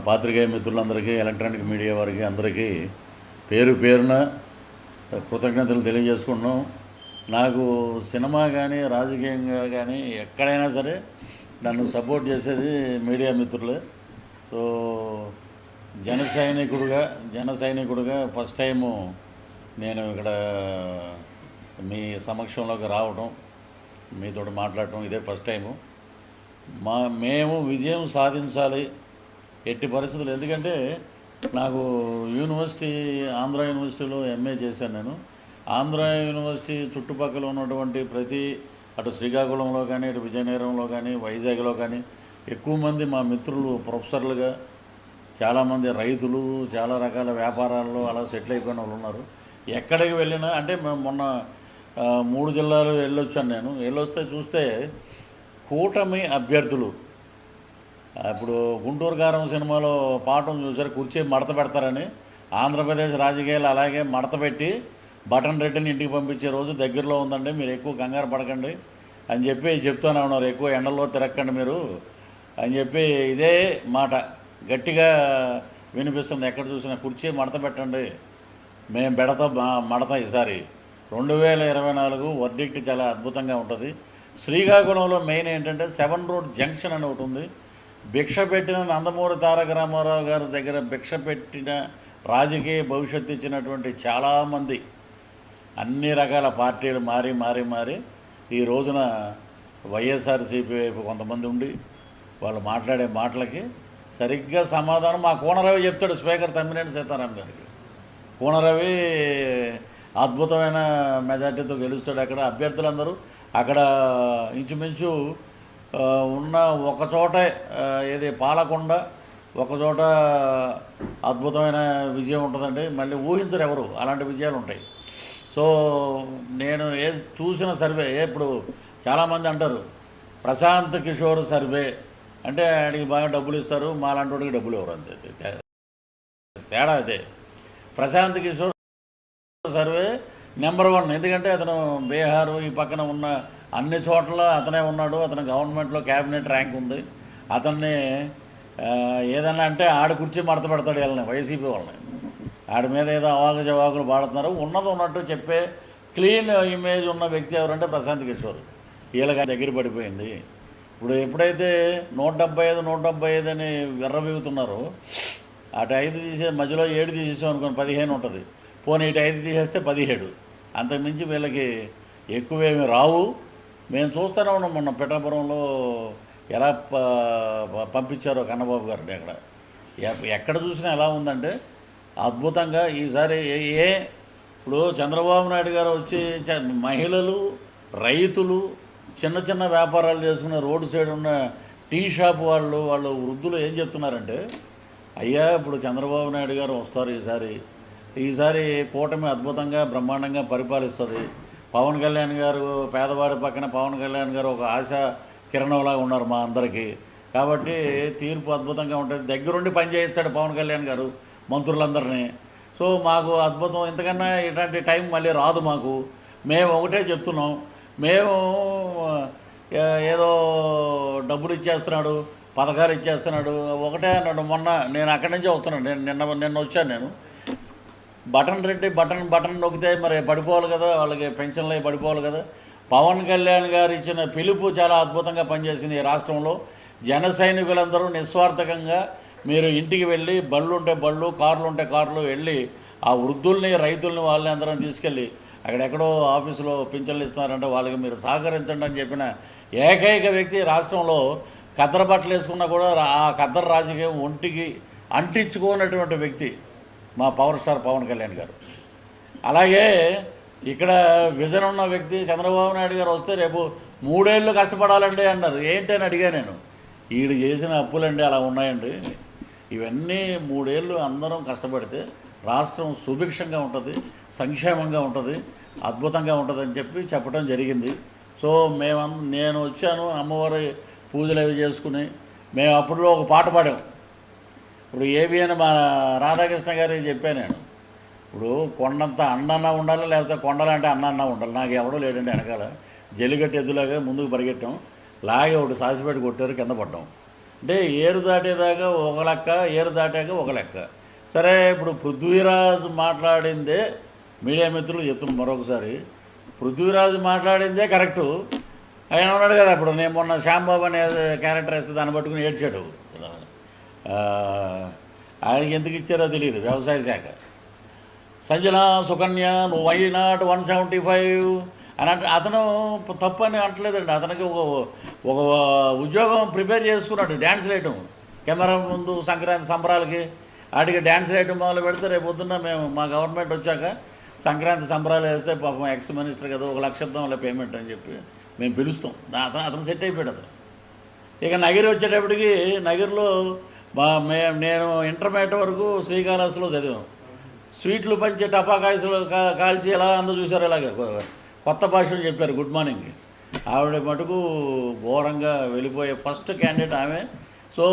పాత్రికేయ మిత్రులందరికీ, electronic media వారికి అందరికీ పేరు పేరున కృతజ్ఞతలు తెలియజేసుకుంటున్నాం. నాకు సినిమా కానీ రాజకీయంగా కానీ ఎక్కడైనా సరే నన్ను సపోర్ట్ చేసేది మీడియా మిత్రులే. సో జన సైనికుడుగా ఫస్ట్ టైము నేను ఇక్కడ మీ సమక్షంలోకి రావడం, మీతో మాట్లాడటం ఇదే ఫస్ట్ టైము. మేము విజయం సాధించాలి ఎట్టి పరిస్థితులు. ఎందుకంటే నాకు ఆంధ్ర యూనివర్సిటీలో ఎంఏ చేశాను. నేను ఆంధ్ర యూనివర్సిటీ చుట్టుపక్కల ఉన్నటువంటి అటు శ్రీకాకుళంలో కానీ, ఇటు విజయనగరంలో కానీ, వైజాగ్లో కానీ ఎక్కువ మంది మా మిత్రులు ప్రొఫెసర్లుగా, చాలామంది రైతులు, చాలా రకాల వ్యాపారాల్లో అలా సెటిల్ అయిపోయిన వాళ్ళు ఉన్నారు. ఎక్కడికి వెళ్ళినా అంటే మొన్న 3 జిల్లాలు వెళ్ళొచ్చాను. నేను వెళ్ళొస్తే చూస్తే కూటమి అభ్యర్థులు, ఇప్పుడు గుంటూరు కారం సినిమాలో పాఠం చూసారు, కుర్చీ మడత పెడతారని. ఆంధ్రప్రదేశ్ రాజకీయాలు అలాగే మడత పెట్టి బటన్ రెడ్డిని ఇంటికి పంపించే రోజు దగ్గరలో ఉందండి, మీరు ఎక్కువ కంగారు పడకండి అని చెప్పి చెప్తూనే ఉన్నారు. ఎక్కువ ఎండల్లో తిరగకండి మీరు అని చెప్పి ఇదే మాట గట్టిగా వినిపిస్తుంది. ఎక్కడ చూసినా కుర్చీ మడత పెట్టండి, మేము మడత. ఈసారి 2024 వర్డిక్ట్ చాలా అద్భుతంగా ఉంటుంది. శ్రీకాకుళంలో మెయిన్ ఏంటంటే 7 రోడ్ జంక్షన్ అని ఒకటి ఉంది. భిక్ష పెట్టిన నందమూరి తారక రామారావు గారి దగ్గర భిక్ష పెట్టిన రాజకీయ భవిష్యత్తు ఇచ్చినటువంటి చాలామంది అన్ని రకాల పార్టీలు మారి ఈ రోజున వైఎస్ఆర్సీపీ వైపు కొంతమంది ఉండి వాళ్ళు మాట్లాడే మాటలకి సరిగ్గా సమాధానం మా కోనరవి చెప్తాడు, స్పీకర్ తమ్మినేని సీతారాం గారికి. కోనరవి అద్భుతమైన మెజార్టీతో గెలుస్తాడు. అక్కడ అభ్యర్థులందరూ అక్కడ ఇంచుమించు ఉన్న ఒకచోట ఏది పాలకొండ, ఒకచోట అద్భుతమైన విజయం ఉంటుందండి. మళ్ళీ ఊహించరు ఎవరు, అలాంటి విజయాలు ఉంటాయి. సో నేను చూసిన సర్వే, ఇప్పుడు చాలామంది అంటారు ప్రశాంత్ కిషోర్ సర్వే అంటే ఆడికి బాగా డబ్బులు ఇస్తారు, మాలాంటి వాడికి డబ్బులు ఎవరు, అంతే తేడా అదే. ప్రశాంత్ కిషోర్ సర్వే నెంబర్ 1, ఎందుకంటే అతను బీహారు ఈ పక్కన ఉన్న అన్ని చోట్ల అతనే ఉన్నాడు. అతను గవర్నమెంట్లో క్యాబినెట్ ర్యాంక్ ఉంది. అతన్ని ఏదన్నా అంటే కుర్చీ మడత పెడతాడు వీళ్ళని, వైసీపీ వాళ్ళని. ఆడి మీద ఏదో జవాకులు పాడుతున్నారు. ఉన్నట్టు చెప్పే క్లీన్ ఇమేజ్ ఉన్న వ్యక్తి ఎవరంటే ప్రశాంత్ కిషోర్. వీళ్ళకి దగ్గర పడిపోయింది. ఇప్పుడు ఎప్పుడైతే 175 అని విర్రవీగుతున్నారో, అటు 5 మధ్యలో 7 తీసేసాం అనుకోని 15 ఉంటుంది. పోనీ ఇటు 5 తీసేస్తే 17. అంతకుమించి వీళ్ళకి ఎక్కువేమి రావు. మేము చూస్తూనే ఉన్నాం మొన్న పిఠాపురంలో ఎలా పంపించారో కన్నబాబు గారిని. అక్కడ ఎక్కడ చూసినా ఎలా ఉందంటే అద్భుతంగా. ఈసారి ఇప్పుడు చంద్రబాబు నాయుడు గారు వచ్చి మహిళలు, రైతులు, చిన్న వ్యాపారాలు చేసుకున్న రోడ్డు సైడ్ ఉన్న టీ షాప్ వాళ్ళు వృద్ధులు ఏం చెప్తున్నారంటే, అయ్యా ఇప్పుడు చంద్రబాబు నాయుడు గారు వస్తారు, ఈసారి కూటమి అద్భుతంగా బ్రహ్మాండంగా పరిపాలిస్తుంది. పవన్ కళ్యాణ్ గారు పేదవాడి పక్కన పవన్ కళ్యాణ్ గారు ఒక ఆశా కిరణంలాగా ఉన్నారు మా అందరికీ. కాబట్టి తీర్పు అద్భుతంగా ఉంటుంది. దగ్గరుండి పనిచేయిస్తాడు పవన్ కళ్యాణ్ గారు మంత్రులందరినీ. సో మాకు అద్భుతం. ఇంతకన్నా ఇట్లాంటి టైం మళ్ళీ రాదు మాకు. మేము ఒకటే చెప్తున్నాం, మేము ఏదో డబ్బులు ఇచ్చేస్తున్నాడు, పథకాలు ఇచ్చేస్తున్నాడు ఒకటే అన్నాడు. మొన్న నేను అక్కడి నుంచే వస్తున్నాను. నిన్న వచ్చాను. నేను బటన్ రెడ్డి బటన్ నొక్కితే మరి పడిపోవాలి కదా, వాళ్ళకి పెన్షన్లు పడిపోవాలి కదా. పవన్ కళ్యాణ్ గారు ఇచ్చిన పిలుపు చాలా అద్భుతంగా పనిచేసింది. ఈ రాష్ట్రంలో జన సైనికులందరూ నిస్వార్థకంగా మీరు ఇంటికి వెళ్ళి బళ్ళు ఉంటే బళ్ళు, కార్లు ఉంటే కార్లు వెళ్ళి ఆ వృద్ధుల్ని, రైతుల్ని, వాళ్ళని అందరం తీసుకెళ్ళి అక్కడెక్కడో ఆఫీసులో పింఛన్లు ఇస్తున్నారంటే వాళ్ళకి మీరు సహకరించండి అని చెప్పిన ఏకైక వ్యక్తి రాష్ట్రంలో. ఖద్దరు బట్టలు వేసుకున్నా కూడా ఆ ఖద్దరు రాజకీయం ఒంటికి అంటించుకున్నటువంటి వ్యక్తి మా పవర్ స్టార్ పవన్ కళ్యాణ్ గారు. అలాగే ఇక్కడ విజన్ ఉన్న వ్యక్తి చంద్రబాబు నాయుడు గారు వస్తే రేపు 3 ఏళ్ళు కష్టపడాలండి అన్నారు. ఏంటని అడిగా నేను. వీడు చేసిన అప్పులండి అలా ఉన్నాయండి. ఇవన్నీ 3 ఏళ్ళు అందరం కష్టపడితే రాష్ట్రం సుభిక్షంగా ఉంటుంది, సంక్షేమంగా ఉంటుంది, అద్భుతంగా ఉంటుందని చెప్పడం జరిగింది. సో నేను వచ్చాను, అమ్మవారి పూజలు అవి చేసుకుని మేము అప్పుడులో ఒక పాట పాడాం. ఇప్పుడు ఏబిఎన్ మా రాధాకృష్ణ గారికి చెప్పాను నేను. ఇప్పుడు కొండంత అన్న ఉండాలి, లేకపోతే కొండలంటే అన్న ఉండాలి. నాకు ఎవడో లేడండి వెనకాల. జల్లికట్టు ఎద్దులాగా ముందుకు పరిగెట్టాం. లాగే ఒకటి సాసిపెట్టి కొట్టారు, కింద పడ్డాం. అంటే ఏరు దాటేదాకా ఒక లెక్క, ఏరు దాటాక ఒక లెక్క. సరే, ఇప్పుడు పృథ్వీరాజు మాట్లాడిందే మీడియా మిత్రులు చెప్తున్నాం మరొకసారి, పృథ్వీరాజు మాట్లాడిందే కరెక్టు. ఆయన ఉన్నాడు కదా, ఇప్పుడు నేను మొన్న శ్యాంబాబు అనే క్యారెక్టర్ వేస్తే దాన్ని పట్టుకుని ఏడ్చాడు. ఆయనకి ఎందుకు ఇచ్చారో తెలియదు, వ్యవసాయ శాఖ. సంజన సుకన్య నువ్వు వై నాట్ 175 అని అతను తప్పు అని అంటలేదండి. అతనికి ఒక ఉద్యోగం ప్రిపేర్ చేసుకున్నాడు, డ్యాన్స్ వేయటం కెమెరా ముందు సంక్రాంతి సంబరాలకి వాటికి డ్యాన్స్ వేయటం మొదలు పెడితే రేపు పొద్దున్న మేము మా గవర్నమెంట్ వచ్చాక సంక్రాంతి సంబరాలు వేస్తే పాపం ఎక్స్ మినిస్టర్ కదా 1 లక్ష ఇద్దాంలే పేమెంట్ అని చెప్పి మేము పిలుస్తాం. అతను సెట్ అయిపోయాడు అతను. ఇక నగిరి వచ్చేటప్పటికి నగిరిలో నేను ఇంటర్మీడియట్ వరకు శ్రీకాళహస్తిలో చదివాను. స్వీట్లు పంచి టపాకాయలు కాల్చి ఎలా అందరూ చూశారు, ఇలాగ కొత్త భాషలు చెప్పారు గుడ్ మార్నింగ్. ఆవిడ మటుకు ఘోరంగా వెళ్ళిపోయే ఫస్ట్ క్యాండిడేట్ ఆమె. సో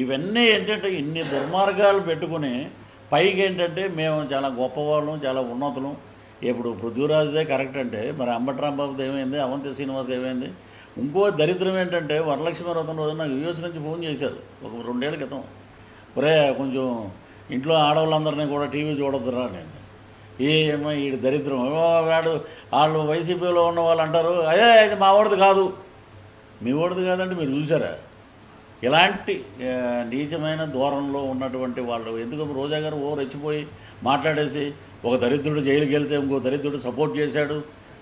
ఇవన్నీ ఏంటంటే ఇన్ని దుర్మార్గాలు పెట్టుకుని పైకి ఏంటంటే మేము చాలా గొప్పవాళ్ళం, చాలా ఉన్నతులం. ఇప్పుడు పృథ్వీరాజుదే కరెక్ట్ అంటే మరి అంబటి రాంబాబుది ఏమైంది, అవంతి శ్రీనివాస్ ఏమైంది? ఇంకో దరిద్రం ఏంటంటే వరలక్ష్మి వ్రతం రోజు నాకు యూఎస్ నుంచి ఫోన్ చేశారు ఒక 2 ఏళ్ళ క్రితం. ఒరే కొంచెం ఇంట్లో ఆడవాళ్ళందరినీ కూడా టీవీ చూడొద్దురా నేను. ఏమో ఈ దరిద్రం వాళ్ళు వైసీపీలో ఉన్న వాళ్ళు అంటారు, అయ్యే ఇది మా వాడిది కాదు. మీ వాడిది కాదంటే మీరు చూసారా? ఇలాంటి నీచమైన ధోరణిలో ఉన్నటువంటి వాళ్ళు ఎందుకు రోజా గారు రెచ్చిపోయి మాట్లాడేసి ఒక దరిద్రుడు జైలుకి వెళ్తే ఇంకో దరిద్రుడు సపోర్ట్ చేశాడు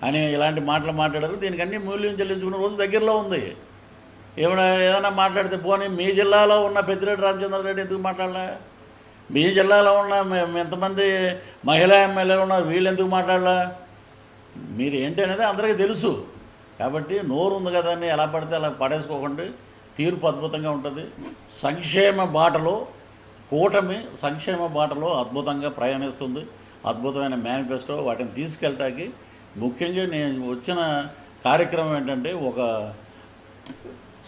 అని ఇలాంటి మాటలు మాట్లాడారు. దీనికి అన్ని మూల్యం చెల్లించుకున్న రోజు దగ్గరలో ఉంది. ఏదైనా మాట్లాడితే పోనీ మీ జిల్లాలో ఉన్న పెద్దిరెడ్డి రామచంద్రారెడ్డి ఎందుకు మాట్లాడలే? మీ జిల్లాలో ఉన్న ఎంతమంది మహిళా ఎమ్మెల్యేలు ఉన్నారు, వీళ్ళు ఎందుకు మాట్లాడలా? మీరు ఏంటి అనేది అందరికీ తెలుసు. కాబట్టి నోరు ఉంది కదా అని ఎలా పడితే అలా పడేసుకోకండి. తీర్పు అద్భుతంగా ఉంటుంది. సంక్షేమ బాటలో కూటమి సంక్షేమ బాటలో అద్భుతంగా ప్రయాణిస్తుంది. అద్భుతమైన మేనిఫెస్టో వాటిని తీసుకెళ్ళటానికి ముఖ్యంగా నేను వచ్చిన కార్యక్రమం ఏంటంటే ఒక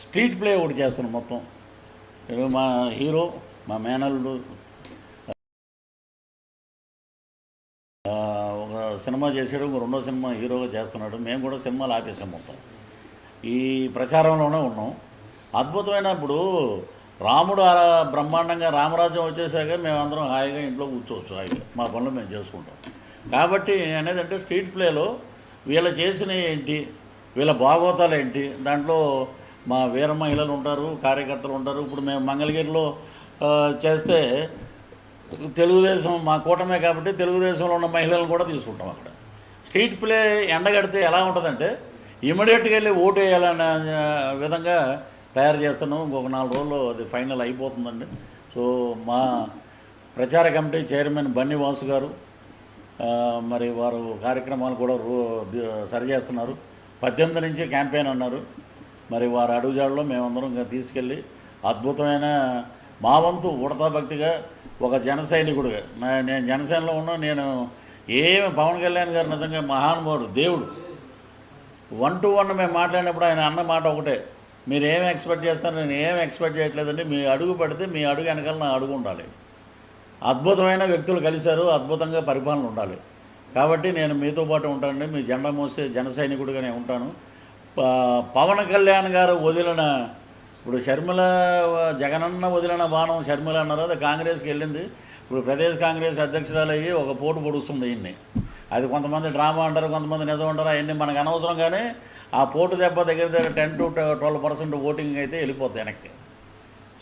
స్ట్రీట్ ప్లే ఒకటి చేస్తున్నాను. మొత్తం మా హీరో మా మేనల్లుడు ఒక సినిమా చేసాడు, రెండో సినిమా హీరోగా చేస్తున్నాడు. మేము కూడా సినిమాలు ఆపేసాం, మొత్తం ఈ ప్రచారంలోనే ఉన్నాం. అద్భుతమైన ఇప్పుడు రాముడు బ్రహ్మాండంగా రామరాజ్యం వచ్చేసాక మేమందరం హాయిగా ఇంట్లో కూర్చోవచ్చు, హాయిగా మా పనులు మేము చేసుకుంటాం. కాబట్టి అనేదంటే స్ట్రీట్ ప్లేలో వీళ్ళ చేసిన ఏంటి, వీళ్ళ భాగవతాలు ఏంటి, దాంట్లో మా వీర మహిళలు ఉంటారు, కార్యకర్తలు ఉంటారు. ఇప్పుడు మేము మంగళగిరిలో చేస్తే తెలుగుదేశం మా కూటమే కాబట్టి తెలుగుదేశంలో ఉన్న మహిళలను కూడా తీసుకుంటాం. అక్కడ స్ట్రీట్ ప్లే ఎండగడితే ఎలా ఉంటుందంటే ఇమీడియట్గా వెళ్ళి ఓటు వేయాలనే విధంగా తయారు చేస్తున్నాం. ఇంకొక 4 రోజుల్లో అది ఫైనల్ అయిపోతుందండి. సో మా ప్రచార కమిటీ చైర్మన్ బన్నీ వాసు గారు మరి వారు కార్యక్రమాలు కూడా సరి చేస్తున్నారు. 18 నుంచి క్యాంపెయిన్ అన్నారు. మరి వారి అడుగుజాడలో మేమందరం తీసుకెళ్ళి అద్భుతమైన మా వంతు ఉడతా భక్తిగా ఒక జన సైనికుడిగా నేను జనసేనలో ఉన్నా. నేను పవన్ కళ్యాణ్ గారు నిజంగా మహానుభావుడు, దేవుడు. 1 to 1 మేము మాట్లాడినప్పుడు ఆయన అన్న మాట ఒకటే, మీరు ఏమి ఎక్స్పెక్ట్ చేస్తారు, నేను ఏమి ఎక్స్పెక్ట్ చేయట్లేదండి, మీ అడుగు పడితే మీ అడుగు వెనకాల నా అడుగు ఉండాలి. అద్భుతమైన వ్యక్తులు కలిశారు, అద్భుతంగా పరిపాలన ఉండాలి. కాబట్టి నేను మీతో పాటు ఉంటానండి, మీ జెండా మోసే జన సైనికుడిగానే ఉంటాను. పవన్ కళ్యాణ్ గారు వదిలిన ఇప్పుడు షర్మిల జగనన్న వదిలిన బాణం షర్మిల అన్నారు, అది కాంగ్రెస్కి వెళ్ళింది. ఇప్పుడు ప్రదేశ్ కాంగ్రెస్ అధ్యక్షురాలు అయ్యి ఒక పోటు పొడుస్తుంది. ఇన్ని అది కొంతమంది డ్రామా అంటారు, కొంతమంది నిజం అంటారు, అవన్నీ మనకు అనవసరం. కానీ ఆ పోటు దెబ్బ దగ్గర 10 to 12% ఓటింగ్ అయితే వెళ్ళిపోద్ది వెనక్కి.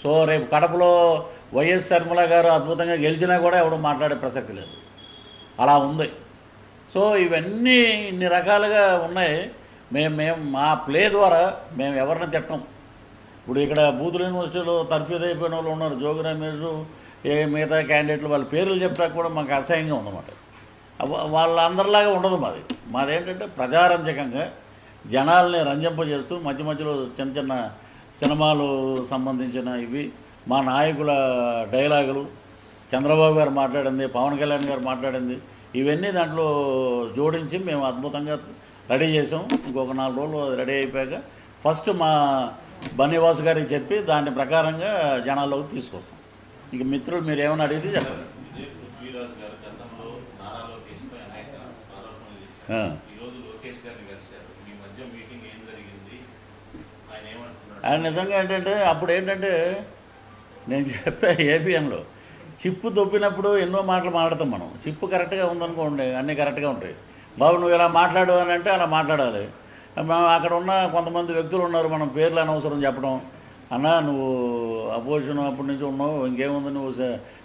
సో రేపు కడపలో వైఎస్ షర్మిల గారు అద్భుతంగా గెలిచినా కూడా ఎవరు మాట్లాడే ప్రసక్తి లేదు, అలా ఉంది. సో ఇవన్నీ ఇన్ని రకాలుగా ఉన్నాయి. మేము మా ప్లే ద్వారా మేము ఎవరిని తిట్టం. ఇప్పుడు ఇక్కడ బూతుల యూనివర్సిటీలో తర్ఫీదు అయిపోయిన వాళ్ళు ఉన్నారు, జోగి రమేష్, మిగతా క్యాండిడేట్లు, వాళ్ళ పేర్లు చెప్పడానికి కూడా మాకు అసహ్యంగా ఉందన్నమాట. వాళ్ళందరిలాగా ఉండదు మాదేంటంటే ప్రజారంజకంగా జనాల్ని రంజింపజేస్తూ మధ్య మధ్యలో చిన్న చిన్న సినిమాలు సంబంధించిన ఇవి, మా నాయకుల డైలాగులు, చంద్రబాబు గారు మాట్లాడింది, పవన్ కళ్యాణ్ గారు మాట్లాడింది, ఇవన్నీ దాంట్లో జోడించి మేము అద్భుతంగా రెడీ చేసాం. ఇంకొక 4 రోజులు రెడీ అయిపోయాక ఫస్ట్ మా బన్నీవాసు గారికి చెప్పి దాని ప్రకారంగా జనాల్లోకి తీసుకొస్తాం. ఇక మిత్రులు మీరు ఏమైనా అడిగితే చెప్పండి. ఆయన నిజంగా ఏంటంటే అప్పుడు ఏంటంటే నేను చెప్పా ఏబిఎన్లో చిప్పు దొబ్బినప్పుడు ఎన్నో మాటలు మాట్లాడతాం మనం. చిప్పు కరెక్ట్గా ఉందనుకోండి అన్నీ కరెక్ట్గా ఉంటాయి. బాబు నువ్వు ఇలా మాట్లాడు అని అంటే అలా మాట్లాడాలి. అక్కడ ఉన్న కొంతమంది వ్యక్తులు ఉన్నారు, మనం పేర్లు అనవసరం చెప్పడం. అన్న నువ్వు అపోజిషన్ అప్పటి నుంచి ఉన్నావు, ఇంకేముంది నువ్వు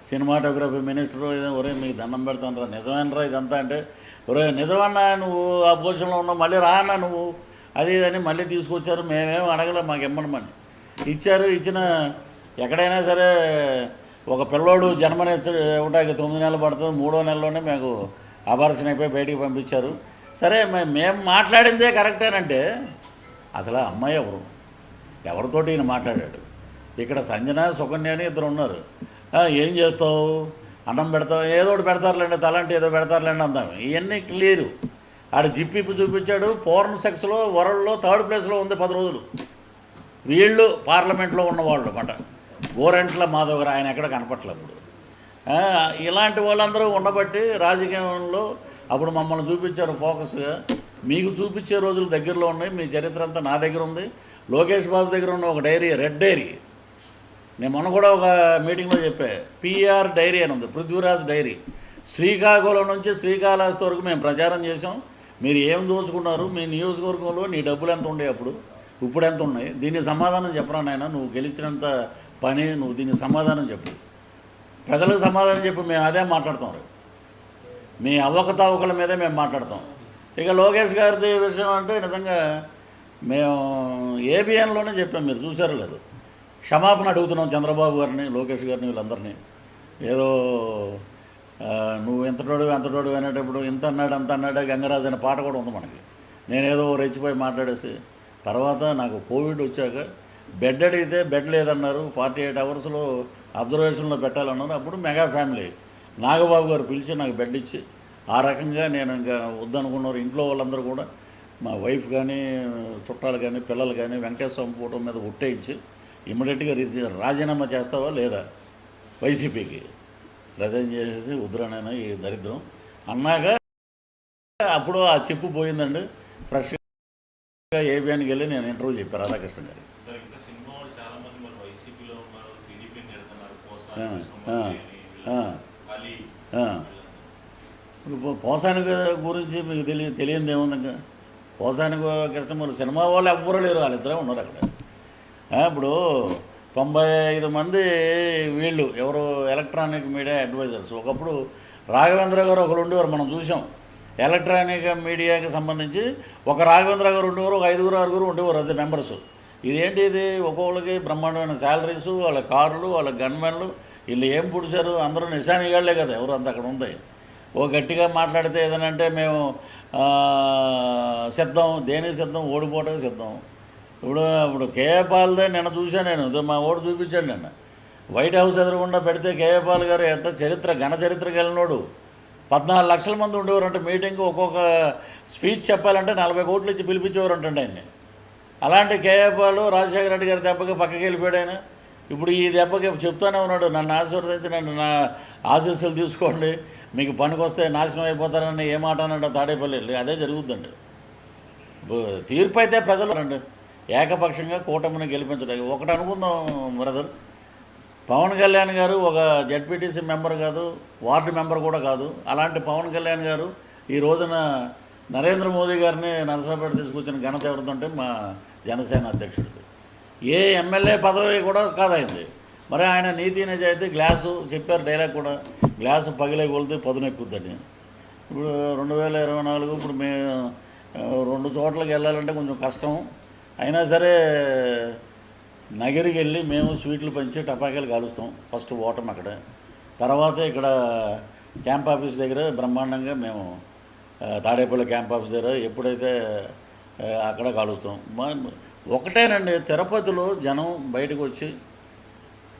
సినిమాటోగ్రఫీ మినిస్టర్, ఒరే మీకు దండం పెడతాను రా నిజమేనరా ఇదంతా అంటే, ఒరే నిజమన్నా నువ్వు అపోజిషన్లో ఉన్నావు మళ్ళీ రా అన్న నువ్వు అది ఇదని మళ్ళీ తీసుకొచ్చారు. మేమేం అడగలే, మాకు ఇమ్మనమని ఇచ్చారు. ఇచ్చిన ఎక్కడైనా సరే ఒక పిల్లోడు ఇవ్వడానికి 9 నెలలు పడుతుంది, 3వ నెలలోనే మాకు అబార్షన్ అయిపోయి బయటికి పంపించారు. సరే మేము మాట్లాడిందే కరెక్టేనంటే అసలు అమ్మాయి ఎవరితోటి ఈయన మాట్లాడాడు? ఇక్కడ సంజన సుకన్య అని ఇద్దరు ఉన్నారు. ఏం చేస్తావు, అన్నం పెడతావు, ఏదో ఒకటి పెడతారులేండి, తలాంటి ఏదో పెడతారులేండి అందాం. ఇవన్నీ క్లియరు. ఆడ జిప్పిప్పు చూపించాడు. పోర్న్ సెక్స్లో వరల్డ్లో 3rd ప్లేస్లో ఉంది 10 రోజులు. వీళ్ళు పార్లమెంట్లో ఉన్నవాళ్ళు అన్నమాట. గోరంట్ల మాధవ్ గారు, ఆయన ఎక్కడ కనపట్లేదు. అప్పుడు ఇలాంటి వాళ్ళందరూ ఉండబట్టి రాజకీయంలో అప్పుడు మమ్మల్ని చూపించారు ఫోకస్గా. మీకు చూపించే రోజులు దగ్గరలో ఉన్నాయి, మీ చరిత్ర అంతా నా దగ్గర ఉంది. లోకేష్ బాబు దగ్గర ఉన్న ఒక డైరీ, రెడ్ డైరీ, నేను మొన్న కూడా ఒక మీటింగ్లో చెప్పా, పిఆర్ డైరీ అని ఉంది, పృథ్వీరాజ్ డైరీ. శ్రీకాకుళం నుంచి శ్రీకాళహస్తి వరకు మేము ప్రచారం చేసాం. మీరు ఏం దోచుకున్నారు, మీ నియోజకవర్గంలో నీ డబ్బులు ఎంత ఉండే అప్పుడు, ఇప్పుడు ఎంత ఉన్నాయి, దీనికి సమాధానం చెప్పరా నాయన, నువ్వు గెలిచినంత పని, నువ్వు దీనికి సమాధానం చెప్పు, ప్రజలకు సమాధానం చెప్పు. మేము అదే మాట్లాడతాం రేపు, మీ అవకతవకల మీదే మేము మాట్లాడతాం. ఇక లోకేష్ గారిది విషయం అంటే నిజంగా మేము ఏబిఎన్లోనే చెప్పాం, మీరు చూసారో లేదు, క్షమాపణ అడుగుతున్నాం చంద్రబాబు గారిని, లోకేష్ గారిని, వీళ్ళందరినీ. ఏదో నువ్వు ఎంతటోడు అనేటప్పుడు ఇంత అన్నాడు అంత అన్నాడు, గంగరాజు అనే పాట కూడా ఉంది మనకి. నేనేదో రెచ్చిపోయి మాట్లాడేసి తర్వాత నాకు కోవిడ్ వచ్చాక బెడ్ అడిగితే బెడ్ లేదన్నారు, 48 అవర్స్లో అబ్జర్వేషన్లో పెట్టాలన్నారు. అప్పుడు మెగా ఫ్యామిలీ నాగబాబు గారు పిలిచి నాకు బెడ్ ఇచ్చి, ఆ రకంగా నేను ఇంకా వద్దనుకున్నారు. ఇంట్లో వాళ్ళందరూ కూడా, మా వైఫ్ కానీ, చుట్టాలు కానీ, పిల్లలు కానీ వెంకటేశ్వర స్వామి ఫోటో మీద ఒట్టేయించి ఇమ్మీడియట్గా రాజీనామా చేస్తావా లేదా వైసీపీకి, రిజైన్ చేసేసి వద్దురానైనా ఈ దరిద్రం అన్నాక అప్పుడు ఆ చెప్పు పోయిందండి. ఫ్రెష్గా ఏబిఎన్కి వెళ్ళి నేను ఇంటర్వ్యూ చెప్పాను రాధాకృష్ణ గారు. ఇప్పుడు పోసాని గురించి మీకు తెలియదు ఏముంది. ఇంకా పోసాని కృష్ణమూర్తి సినిమా వాళ్ళు ఎవ్వరూ లేరు, వాళ్ళిద్దరే ఉన్నారు అక్కడ. ఇప్పుడు 95 మంది వీళ్ళు ఎవరు ఎలక్ట్రానిక్ మీడియా అడ్వైజర్స్. ఒకప్పుడు రాఘవేంద్ర గారు ఒకరు ఉండేవారు, మనం చూసాం. ఎలక్ట్రానిక్ మీడియాకి సంబంధించి ఒక రాఘవేంద్ర గారు ఉండేవారు, ఒక 5-6 ఉండేవారు, అదే మెంబర్స్. ఇదేంటి ఇది, ఒక్కొక్కరికి బ్రహ్మాండమైన శాలరీసు, వాళ్ళ కార్లు, వాళ్ళ గన్మెన్లు, వీళ్ళు ఏం పుడిచారు, అందరూ నిశానిగాళ్లే కదా, ఎవరు అంత అక్కడ ఉంది. ఓ గట్టిగా మాట్లాడితే ఏదనంటే మేము సిద్ధం, దేనికి సిద్ధం, ఓడిపోవడానికి సిద్ధం. ఇప్పుడు కేఏ పాల్దే నిన్న చూశాను నేను, మా ఓటు చూపించాడు నిన్న. వైట్ హౌస్ ఎదురుగుండా పెడితే కేఏ పాల్ గారు ఎంత ఘన చరిత్ర కలిగినోడు. 14 లక్షల మంది ఉండేవారంటే మీటింగ్, ఒక్కొక్క స్పీచ్ చెప్పాలంటే 40 కోట్లు ఇచ్చి పిలిపించేవారంటండి ఆయన్ని. అలాంటి కేఏ పాల్ రాజశేఖర రెడ్డి గారి దెబ్బకి పక్కకి వెళ్ళిపోయాడు ఆయన. ఇప్పుడు ఈ దెబ్బకి చెప్తూనే ఉన్నాడు, నన్ను ఆశీర్వదించి నన్ను నా ఆశీస్సులు తీసుకోండి, మీకు పనికొస్తే నాశనం అయిపోతారని ఏ మాట అన్నాడు తాడేపల్లి. అదే జరుగుద్దండి. తీర్పు అయితే ప్రజలు రండి ఏకపక్షంగా కూటమిని గెలిపించడానికి. ఒకటి అనుకుందాం బ్రదర్, పవన్ కళ్యాణ్ గారు ఒక జడ్పీటీసీ మెంబర్ కాదు, వార్డు మెంబర్ కూడా కాదు. అలాంటి పవన్ కళ్యాణ్ గారు ఈ రోజున నరేంద్ర మోదీ గారిని నరసరావుపేట తీసుకొచ్చిన ఘనత ఎవరిదంటే మా జనసేన అధ్యక్షుడికి. ఏ ఎమ్మెల్యే పదవి కూడా కాదైంది. మరి ఆయన నీతి నిజాయితీ, గ్లాసు చెప్పారు డైలాగ్ కూడా, గ్లాసు పగిలే కొలితే పదునెక్కుద్దని. ఇప్పుడు 2024 ఇప్పుడు మేము 2 చోట్లకి వెళ్ళాలంటే కొంచెం కష్టం. అయినా సరే నగరికి వెళ్ళి మేము స్వీట్లు పంచి టపాకాయలు కాలుస్తాం. ఫస్ట్ ఓటం అక్కడ, తర్వాత ఇక్కడ క్యాంప్ ఆఫీస్ దగ్గర బ్రహ్మాండంగా మేము తాడేపల్లి క్యాంప్ ఆఫీస్ దగ్గర ఎప్పుడైతే అక్కడ కాలుస్తాం. ఒకటేనండి, తిరుపతిలో జనం బయటకు వచ్చి,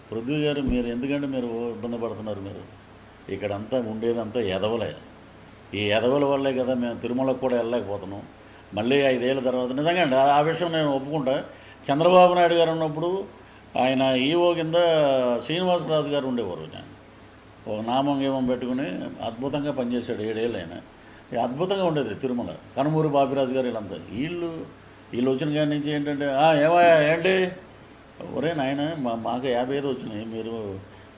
పృథ్వీ గారు మీరు ఎందుకంటే మీరు ఇబ్బంది పడుతున్నారు, మీరు ఇక్కడంతా ఉండేదంతా ఎదవలే, ఈ ఎదవల వల్లే కదా మేము తిరుమలకు కూడా వెళ్ళలేకపోతున్నాం. మళ్ళీ 5 ఏళ్ళ తర్వాత నిజంగా అండి ఆ విషయం నేను ఒప్పుకుంటా. చంద్రబాబు నాయుడు గారు ఉన్నప్పుడు ఆయన ఈవో కింద శ్రీనివాసరాజు గారు ఉండేవారు. ఒక నామం గేమం పెట్టుకుని అద్భుతంగా పనిచేశాడు 7 ఏళ్ళు ఆయన. అద్భుతంగా ఉండేది తిరుమల. కనుమూరి బాపిరాజు గారు వీళ్ళంతా వీళ్ళు వచ్చిన కాడి నుంచి ఏంటంటే ఏమయ్యా ఏంటి ఒరే నాయన మాకు 55 వచ్చినాయి,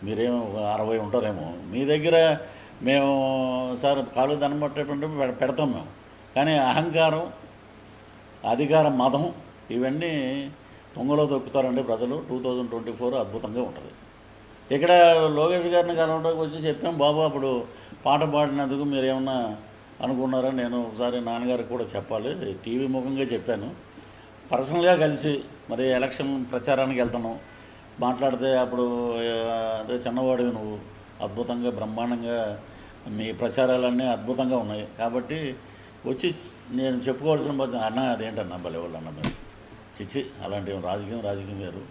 మీరేమో 60 ఉంటారేమో, మీ దగ్గర మేము సార్ కాలు దండం పట్టేటువంటి పెడతాం మేము. కానీ అహంకారం, అధికార మదం ఇవన్నీ తొంగలో దొక్కుతారండి ప్రజలు. 2024 అద్భుతంగా ఉంటుంది. ఇక్కడ లోకేష్ గారిని కలవడానికి వచ్చి చెప్పాం, బాబు అప్పుడు పాట పాడినందుకు మీరేమన్నా అనుకున్నారా? నేను ఒకసారి నాన్నగారికి కూడా చెప్పాలి, టీవీ ముఖంగా చెప్పాను. పర్సనల్గా కలిసి మరి ఎలక్షన్ ప్రచారానికి వెళ్తున్నాం, మాట్లాడితే అప్పుడు అదే చిన్నవాడివి నువ్వు, అద్భుతంగా బ్రహ్మాండంగా మీ ప్రచారాలన్నీ అద్భుతంగా ఉన్నాయి కాబట్టి వచ్చి నేను చెప్పుకోవాల్సిన అన్న అదేంటన్నా భలే వాళ్ళు అన్న మీరు చిచ్చి అలాంటి రాజకీయం వేరు,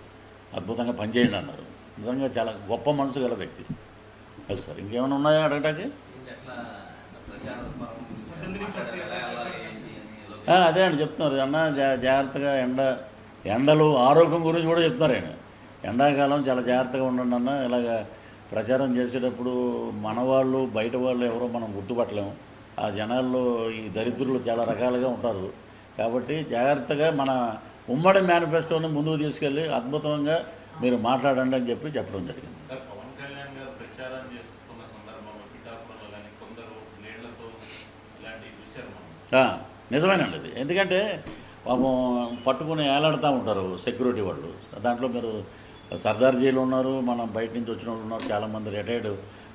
అద్భుతంగా పనిచేయండి అన్నారు. నిజంగా చాలా గొప్ప మనసు గల వ్యక్తి. అది సార్ ఇంకేమైనా ఉన్నాయా అడగటానికి? అదే అండి చెప్తున్నారు అన్న, జాగ్రత్తగా ఎండలు ఆరోగ్యం గురించి కూడా చెప్తున్నారు ఆయన. ఎండాకాలం చాలా జాగ్రత్తగా ఉండండి అన్న, ఇలాగ ప్రచారం చేసేటప్పుడు మన వాళ్ళు బయట వాళ్ళు ఎవరో మనం గుర్తుపట్టలేము, ఆ జనాల్లో ఈ దరిద్రులు చాలా రకాలుగా ఉంటారు కాబట్టి జాగ్రత్తగా మన ఉమ్మడి మేనిఫెస్టోని ముందుకు తీసుకెళ్ళి అద్భుతంగా మీరు మాట్లాడండి అని చెప్పడం జరిగింది. పవన్ కళ్యాణ్ గారు ప్రచారం చేస్తున్న సందర్భంలో పిఠాపురంలో కానీ కొందరు నీళ్లతో ఇలాంటివి చూశారు. నిజమేనండి అది. ఎందుకంటే పాపం పట్టుకుని ఏలాడుతూ ఉంటారు సెక్యూరిటీ వాళ్ళు. దాంట్లో మీరు సర్దార్జీలు ఉన్నారు, మనం బయట నుంచి వచ్చిన వాళ్ళు ఉన్నారు, చాలామంది రిటైర్డ్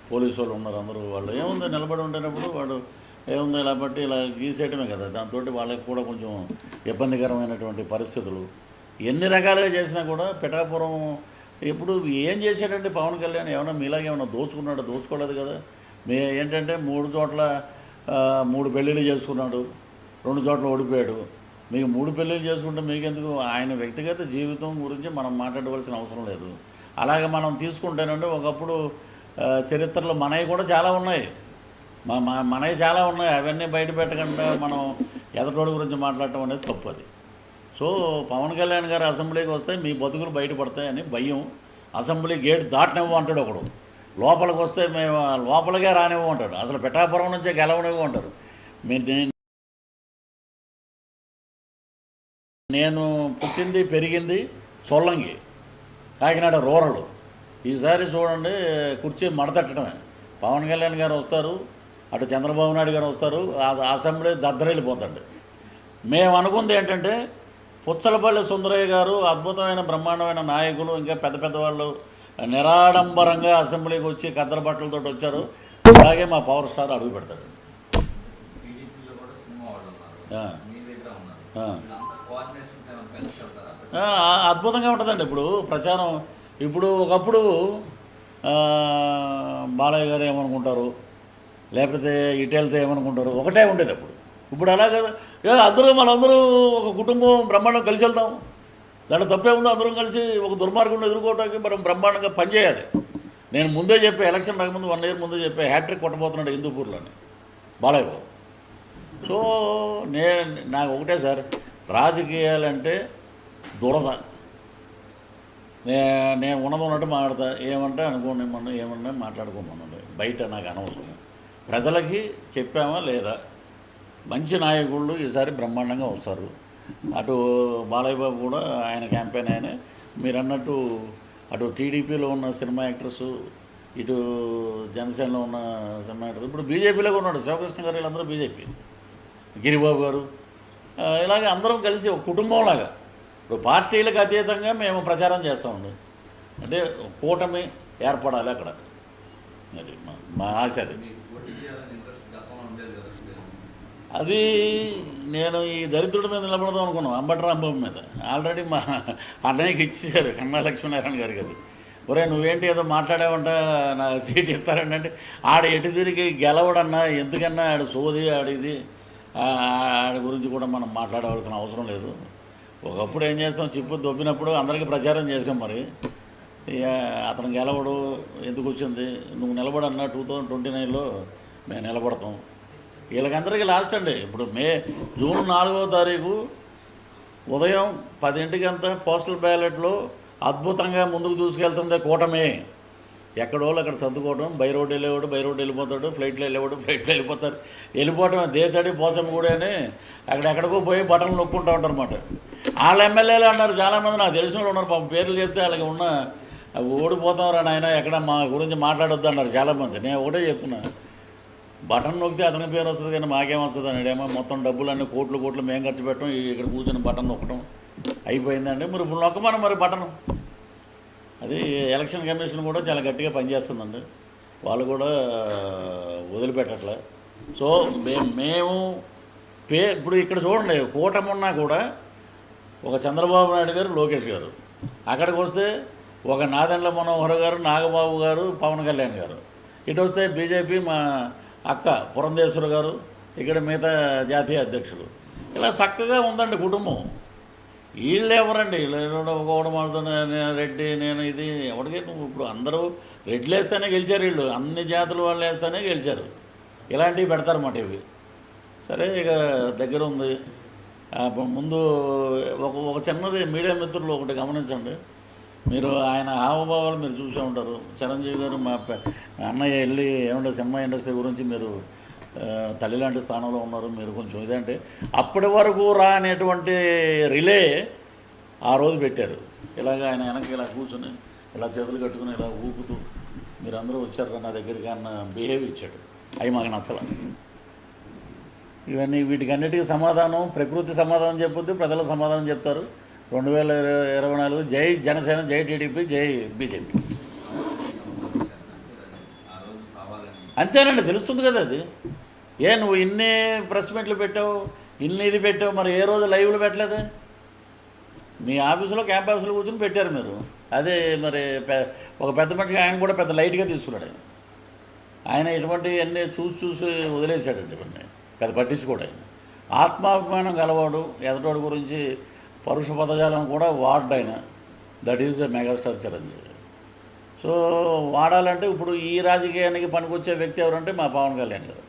పోలీసు వాళ్ళు ఉన్నారు. అందరూ వాళ్ళు ఏముంది నిలబడి ఉంటున్నప్పుడు వాడు ఏముంది ఇలా బట్టి ఇలా గీసేయటమే కదా, దాంతో వాళ్ళకి కూడా కొంచెం ఇబ్బందికరమైనటువంటి పరిస్థితులు. ఎన్ని రకాలుగా చేసినా కూడా పిఠాపురం ఇప్పుడు ఏం చేశాడంటే పవన్ కళ్యాణ్ ఏమైనా మీలాగే ఏమైనా దోచుకున్నాడు? దోచుకోలేదు కదా. ఏంటంటే 3 చోట్ల 3 పెళ్ళిళ్ళు చేసుకున్నాడు, 2 చోట్ల ఓడిపోయాడు. మీకు 3 పెళ్ళిళ్ళు చేసుకుంటే మీకెందుకు? ఆయన వ్యక్తిగత జీవితం గురించి మనం మాట్లాడవలసిన అవసరం లేదు. అలాగే మనం తీసుకుంటేనంటే ఒకప్పుడు చరిత్రలో మనవి కూడా చాలా ఉన్నాయి, మనవి చాలా ఉన్నాయి. అవన్నీ బయట పెట్టకుండా మనం ఎదటోడి గురించి మాట్లాడటం అనేది తప్పు. అది సో పవన్ కళ్యాణ్ గారు అసెంబ్లీకి వస్తే మీ బతుకులు బయటపడతాయని భయం. అసెంబ్లీ గేట్ దాటనివ్వు అంటాడు ఒకడు, లోపలికి వస్తే మేము లోపలికే రానివ్వు అంటాడు, అసలు పిఠాపురం నుంచే గెలవనివ్వు అంటారు. నేను పుట్టింది పెరిగింది సొల్లంగి, కాకినాడ రూరల్. ఈసారి చూడండి కుర్చీ మడతట్టడమే. పవన్ కళ్యాణ్ గారు వస్తారు, అటు చంద్రబాబు నాయుడు గారు వస్తారు, అసెంబ్లీ దద్దరెళ్ళిపోతండి. మేము అనుకుంది ఏంటంటే పుచ్చలపల్లి సుందరయ్య గారు అద్భుతమైన బ్రహ్మాండమైన నాయకులు, ఇంకా పెద్ద పెద్ద వాళ్ళు నిరాడంబరంగా అసెంబ్లీకి వచ్చి కద్దర బట్టలతో వచ్చారు. అలాగే మా పవర్ స్టార్ అడుగు పెడతాడు. అద్భుతంగా ఉంటుందండి ఇప్పుడు ప్రచారం. ఇప్పుడు ఒకప్పుడు బాలయ్య గారు ఏమనుకుంటారు, లేకపోతే ఇటు వెళ్తే ఏమనుకుంటారు, ఒకటే ఉండేది అప్పుడు. ఇప్పుడు అలా కదా, మనందరూ ఒక కుటుంబం బ్రహ్మాండం కలిసి వెళ్తాం, దాంట్లో తప్పే ఉందో. అందరం కలిసి ఒక దుర్మార్గంలో ఎదుర్కోవడానికి మనం బ్రహ్మాండంగా పనిచేయాలి. నేను ముందే చెప్పే, ఎలక్షన్ రాకముందు 1 year ముందే చెప్పే, హ్యాట్రిక్ కొట్టబోతున్నాడు హిందూపూర్లోని బాలయ్య బాబు. సో నాకు ఒకటే సార్, రాజకీయాలంటే దురద. నేను ఉన్నట్టు మాట్లాడతా, ఏమంటే అనుకోండి, ఏమన్నా మాట్లాడుకోమనండి, బయట నాకు అనవసరం. ప్రజలకి చెప్పామా లేదా, మంచి నాయకుళ్ళు ఈసారి బ్రహ్మాండంగా వస్తారు. అటు బాలయ్య బాబు కూడా ఆయన క్యాంపెయిన్ ఆయన, మీరు అన్నట్టు అటు టీడీపీలో ఉన్న సినిమా యాక్టర్స్, ఇటు జనసేనలో ఉన్న సినిమా యాక్టర్స్, ఇప్పుడు బీజేపీలో ఉన్నాడు శివకృష్ణ గారు, వీళ్ళందరూ బీజేపీ, గిరిబాబు గారు, ఇలాగే అందరం కలిసి ఒక కుటుంబంలాగా ఇప్పుడు పార్టీలకు అతీతంగా మేము ప్రచారం చేస్తామండి. అంటే కూటమి ఏర్పడాలి అక్కడ, అది మా ఆశ. అది నేను ఈ దరిద్రుడి మీద నిలబడదాం అనుకున్నాను, అంబటి రాంబాబు మీద. ఆల్రెడీ మా అన్నయ్యకి ఇచ్చేసారు కన్నా లక్ష్మీనారాయణ గారికి. అది ఒరే నువ్వేంటి ఏదో మాట్లాడావంట, నా సీట్ ఇస్తారండి అంటే, ఆడ ఎటు తిరిగి గెలవడన్నా, ఎందుకన్నా ఆడు సోది, ఆడిది, ఆడి గురించి కూడా మనం మాట్లాడవలసిన అవసరం లేదు. ఒకప్పుడు ఏం చేస్తాం, చిప్పు దొబ్బినప్పుడు అందరికీ ప్రచారం చేసాం. మరి అతను గెలవడు ఎందుకు వచ్చింది, నువ్వు నిలబడన్నా 2029లో మేము నిలబడతాం. వీళ్ళకందరికీ లాస్ట్ అండి. ఇప్పుడు జూన్ 4వ తారీఖు ఉదయం 10 పోస్టల్ బ్యాలెట్లో అద్భుతంగా ముందుకు దూసుకెళ్తుంది కూటమి. ఎక్కడోళ్ళు అక్కడ సర్దుకోవడం, బై రోడ్డు వెళ్ళేవాడు బై రోడ్డు వెళ్ళిపోతాడు, ఫ్లైట్లో వెళ్ళేవాడు ఫ్లైట్లో వెళ్ళిపోతారు. వెళ్ళిపోవటం దేతడి పోసమ్మ కూడా అని అక్కడెక్కడికో పోయి బటన్లు నొక్కుంటూ ఉంటారు అన్నమాట. వాళ్ళ ఎమ్మెల్యేలు అన్నారు చాలామంది, నాకు తెలిసిన వాళ్ళు ఉన్నారు పాపం, పేర్లు చెప్తే వాళ్ళకి ఉన్న ఓడిపోతాం నాయన ఎక్కడ మా గురించి మాట్లాడొద్దు అన్నారు చాలామంది. నేను ఒకటే చెప్తున్నా, బటన్ నొక్కితే అతని పేరు వస్తుంది కానీ మాకేం వస్తుంది అన్నాడేమో. మొత్తం డబ్బులన్నీ కోట్లు మేము ఖర్చు పెట్టడం, ఇక్కడ కూర్చొని బటన్ నొక్కడం అయిపోయిందండి. మరి ఇప్పుడు నొక్కమని మరి బటన్ అది ఎలక్షన్ కమిషన్ కూడా చాలా గట్టిగా పనిచేస్తుందండి, వాళ్ళు కూడా వదిలిపెట్టట్లే. సో మేము ఇప్పుడు ఇక్కడ చూడండి, కూటమి ఉన్నా కూడా ఒక చంద్రబాబు నాయుడు గారు, లోకేష్ గారు, అక్కడికి వస్తే ఒక నాదెండ్ల మనోహర్ గారు, నాగబాబు గారు, పవన్ కళ్యాణ్ గారు, ఇటు వస్తే బీజేపీ మా అక్క పురంధేశ్వరి గారు, ఇక్కడ మిగతా జాతీయ అధ్యక్షులు, ఇలా చక్కగా ఉందండి కుటుంబం. వీళ్ళు ఎవరండి, ఒకటి మాతో రెడ్డి నేను ఇది ఎవరికి, నువ్వు ఇప్పుడు అందరూ రెడ్లు వేస్తేనే గెలిచారు, వీళ్ళు అన్ని జాతుల వాళ్ళు వేస్తేనే గెలిచారు. ఇలాంటివి పెడతారన్నమాట ఇవి. సరే ఇక దగ్గర ఉంది. ముందు ఒక చిన్నది మీడియా మిత్రులు ఒకటి గమనించండి, మీరు ఆయన హావభావాలు మీరు చూసే ఉంటారు. చిరంజీవి గారు మా అన్నయ్య వెళ్ళి ఏమంటే సినిమా ఇండస్ట్రీ గురించి మీరు తల్లి లాంటి స్థానంలో ఉన్నారు, మీరు కొంచెం ఇదంటే అప్పటి వరకు రానేటువంటి రిలే ఆ రోజు పెట్టారు. ఇలాగ ఆయన వెనక్కి ఇలా కూర్చొని ఇలా చేతులు కట్టుకుని ఇలా ఊపుతూ మీరు అందరూ వచ్చారు నా దగ్గరికి అన్న బిహేవ్ ఇచ్చాడు. అవి మాకు నచ్చల. ఇవన్నీ వీటికన్నిటికీ సమాధానం ప్రకృతి సమాధానం చెప్పొద్దు, ప్రజల సమాధానం చెప్తారు. 2024 జై జనసేన, జై టీడీపీ, జై బీజేపీ. అంతేనండి, తెలుస్తుంది కదా అది. నువ్వు ఇన్ని ప్రెస్ మీట్లు పెట్టావు, ఇన్ని ఇది పెట్టావు, మరి ఏ రోజు లైవ్లు పెట్టలేదు? మీ ఆఫీసులో క్యాంప్ ఆఫీసులో కూర్చొని పెట్టారు మీరు. అదే మరి ఒక పెద్ద మనిషికి ఆయన కూడా పెద్ద లైట్గా తీసుకున్నాడు. ఆయన ఇటువంటివన్నీ చూసి వదిలేశాడండి. ఇవన్నీ పెద్ద పట్టించుకోడు. ఆయన ఆత్మాభిమానం గలవాడు, ఎదటోడి గురించి పరుష పదజాలం కూడా వాడ్డు ఆయన. That is a megastar Chiranjeevi. So వాడాలంటే ఇప్పుడు ఈ రాజకీయానికి పనికొచ్చే వ్యక్తి ఎవరంటే మా పవన్ కళ్యాణ్ గారు.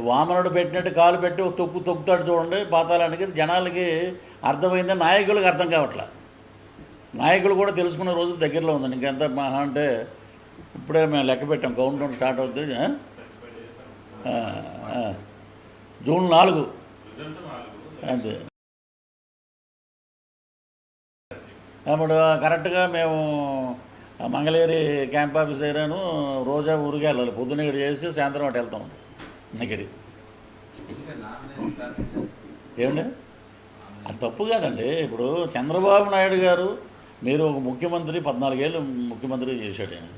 వామనుడు పెట్టినట్టు కాలు పెట్టి తొక్కుతాడు చూడండి పాతాళానికి. జనాలకి అర్థమైంది, నాయకులకు అర్థం కావట్లా. నాయకులు కూడా తెలుసుకునే రోజు దగ్గరలో ఉందండి. ఇంకెంత మహా అంటే ఇప్పుడే మేము లెక్క పెట్టాం, కౌంట్ డౌన్ స్టార్ట్ అవుతుంది. జూన్ 4 అంతే. అప్పుడు కరెక్ట్గా మేము మంగళగిరి క్యాంప్ ఆఫీస్ దగ్గరను రోజా ఊరికి వెళ్ళాలి. పొద్దున్న ఇక్కడ చేసి సాయంత్రం అటు వెళ్తాం నగిరి. ఏమండి అది తప్పు కాదండి. ఇప్పుడు చంద్రబాబు నాయుడు గారు మీరు ఒక ముఖ్యమంత్రి 14 ఏళ్ళు ముఖ్యమంత్రి చేశాడు ఆయన.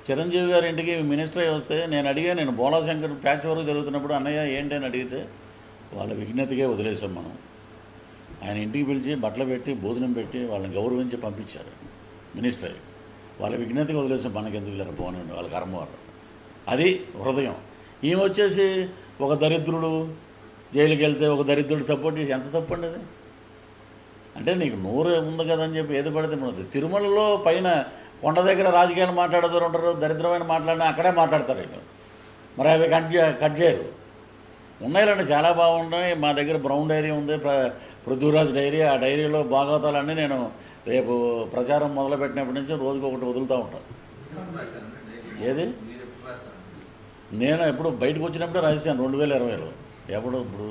చిరంజీవి గారి ఇంటికి మినిస్టర్ అయి వస్తే నేను బోలాశంకర్ ప్యాచ్ వరకు జరుగుతున్నప్పుడు అన్నయ్య ఏంటి అని అడిగితే వాళ్ళ విజ్ఞతగా వదిలేసాం మనం. ఆయన ఇంటికి పిలిచి బట్టలు పెట్టి భోజనం పెట్టి వాళ్ళని గౌరవించి పంపించారు మినిస్టర్ అయ్యి. వాళ్ళ విజ్ఞతగా వదిలేసాం, మనకెందుకు లేరు పోనండి, వాళ్ళ కర్మ వాళ్ళు. అది హృదయం. ఈమె వచ్చేసి ఒక దరిద్రుడు జైలుకి వెళ్తే ఒక దరిద్రుడు సపోర్ట్ చేసి ఎంత తప్పండి అది. అంటే నీకు నోరు ఉంది కదని చెప్పి ఏది పడితే మనది. తిరుమలలో పైన కొండ దగ్గర రాజకీయాలు మాట్లాడతారు ఉంటారు, దరిద్రమైన మాట్లాడినా అక్కడే మాట్లాడతారు వీళ్ళు. మరి అవి కట్ చేయరు. ఉన్నాయిలండి, చాలా బాగున్నాయి. మా దగ్గర బ్రౌన్ డైరీ ఉంది, పృథ్వీరాజ్ డైరీ. ఆ డైరీలో భాగవతాలన్నీ నేను రేపు ప్రచారం మొదలుపెట్టినప్పటి నుంచి రోజుకి ఒకటి వదులుతూ ఉంటాను. ఏది నేను ఎప్పుడు బయటకు వచ్చినప్పుడే రాశాను 2020లో. ఎప్పుడు ఇప్పుడు